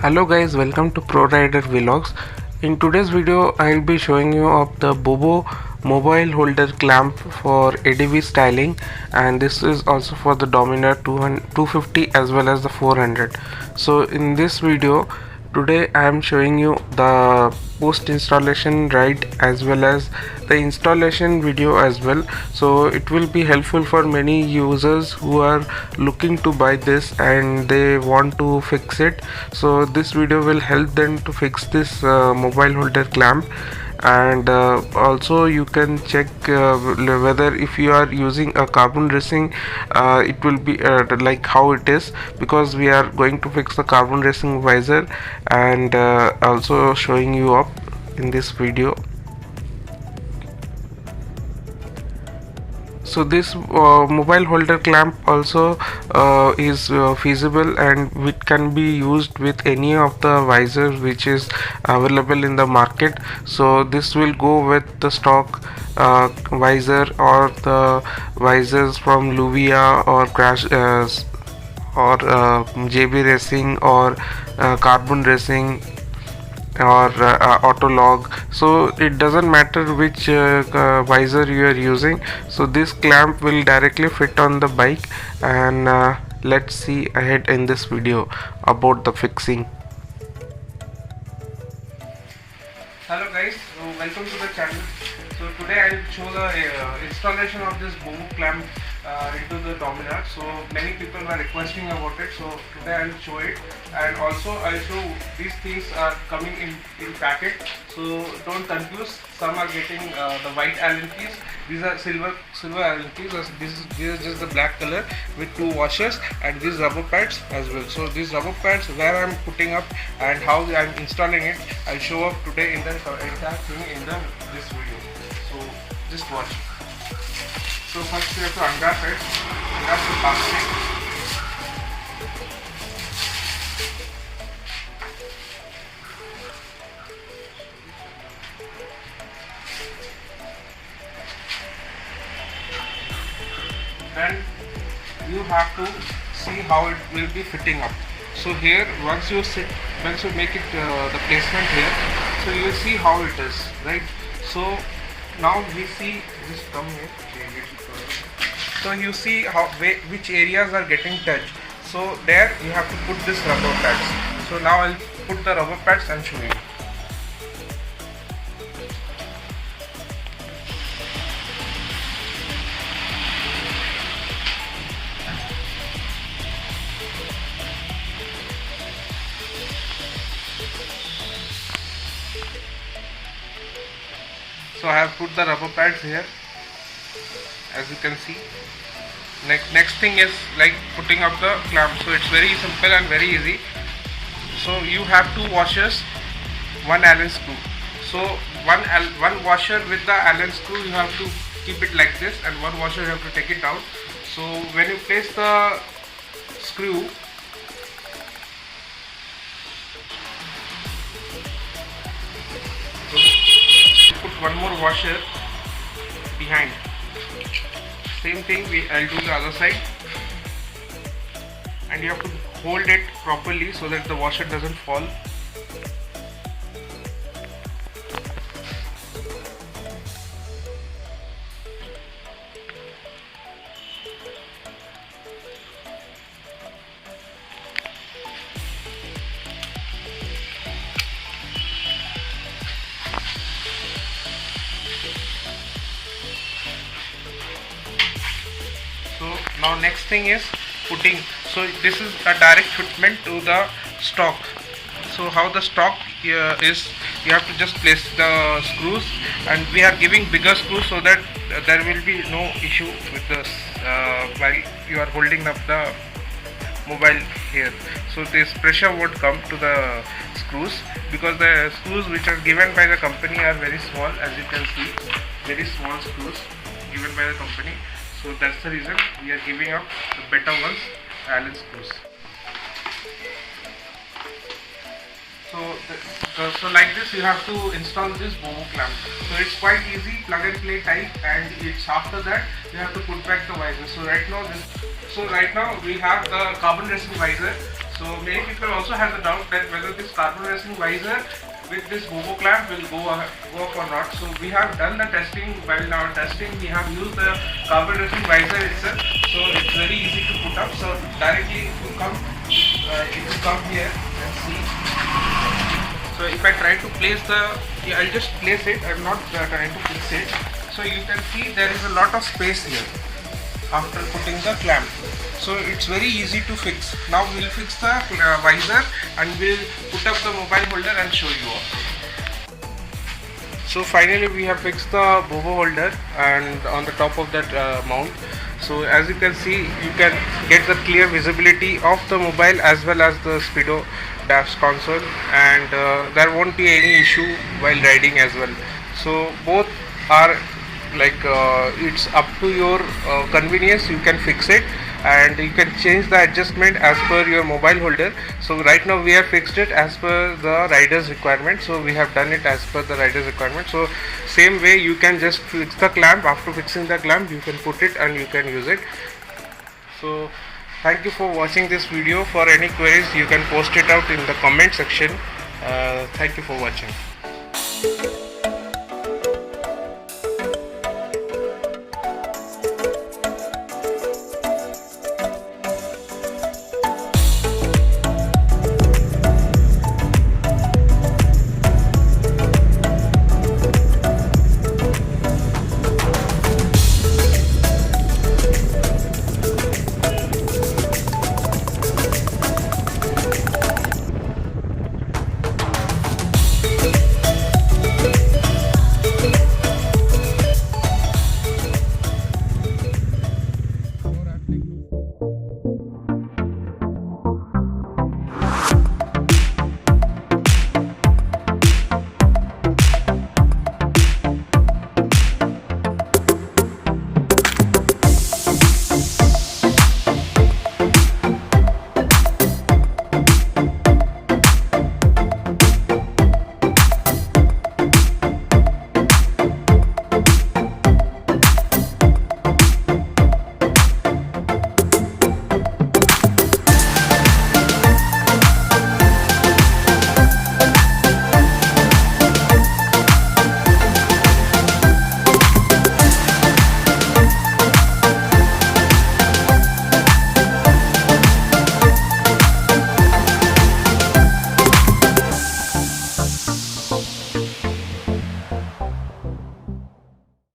Hello guys, welcome to Pro Rider Vlogs. In today's video I'll be showing you of the Bobo mobile holder clamp for ADV styling, and this is also for the Dominar 250 as well as the 400. So in this video today I am showing you the post installation ride as well as the installation video as well, so it will be helpful for many users who are looking to buy this and they want to fix it. So this video will help them to fix this mobile holder clamp, and also you can check whether if you are using a carbon racing it will be like how it is, because we are going to fix the carbon racing visor and also showing you up in this video. So this mobile holder clamp also is feasible, and it can be used with any of the visors which is available in the market. So this will go with the stock visor or the visors from Luvia or Crash or JB Racing or Carbon Racing or Autolog. So it doesn't matter which visor you are using. So this clamp will directly fit on the bike, and let's see ahead in this video about the fixing. Hello guys, welcome to the channel. So today I will show the installation of this Bobo clamp into the Dominar. So many people were requesting about it, so today I will show it, and also I will show these things are coming in packet, so don't confuse. Some are getting the white Allen keys, these are silver Allen keys. This is just the black color with two washers, and these rubber pads as well. So these rubber pads, where I am putting up and how I am installing it, I will show up today in the entire thing in this video. So just watch. So first we have to unwrap it, unwrap the plastic. Then you have to see how it will be fitting up. So here once you make it the placement here, so you will see how it is, right? So now we see, just come here. So you see how which areas are getting touched. So there you have to put this rubber pads. So now I'll put the rubber pads and show you. So I have put the rubber pads here, as you can see. Next thing is like putting up the clamp. So it's very simple and very easy. So you have two washers, one Allen screw. So one washer with the Allen screw, you have to keep it like this, and one washer you have to take it down. So when you place the screw, put one more washer behind. Same thing I'll do the other side, and you have to hold it properly so that the washer doesn't fall. So now next thing is putting. So this is a direct fitment to the stock. So how the stock is, you have to just place the screws, and we are giving bigger screws so that there will be no issue with this while you are holding up the mobile here. So this pressure won't come to the screws, because the screws which are given by the company are very small, as you can see, very small screws given by the company. So that's the reason we are giving up the better ones, Allen screws. So like this you have to install this Bobo clamp. So it's quite easy, plug and play type, and it's after that you have to put back the visor. So right now we have the carbon racing visor. So many people also have the doubt that whether this carbon racing visor with this Bobo clamp will go up or not. So we have done the testing. While our testing, we have used the carbon racing visor itself. So it's very easy to put up. So directly if you come here and see. So if I try to place I'll just place it. I'm not trying to fix it. So you can see there is a lot of space here after putting the clamp. So it's very easy to fix. Now we'll fix the visor and we'll put up the mobile holder and show you all. So finally we have fixed the Bobo holder and on the top of that mount. So as you can see, you can get the clear visibility of the mobile as well as the Speedo dash console, and there won't be any issue while riding as well. So both are it's up to your convenience. You can fix it and you can change the adjustment as per your mobile holder. So right now we have fixed it as per the rider's requirement. So we have done it as per the rider's requirement. So same way you can just fix the clamp. After fixing the clamp, you can put it and you can use it. So thank you for watching this video. For any queries, you can post it out in the comment section. Thank you for watching.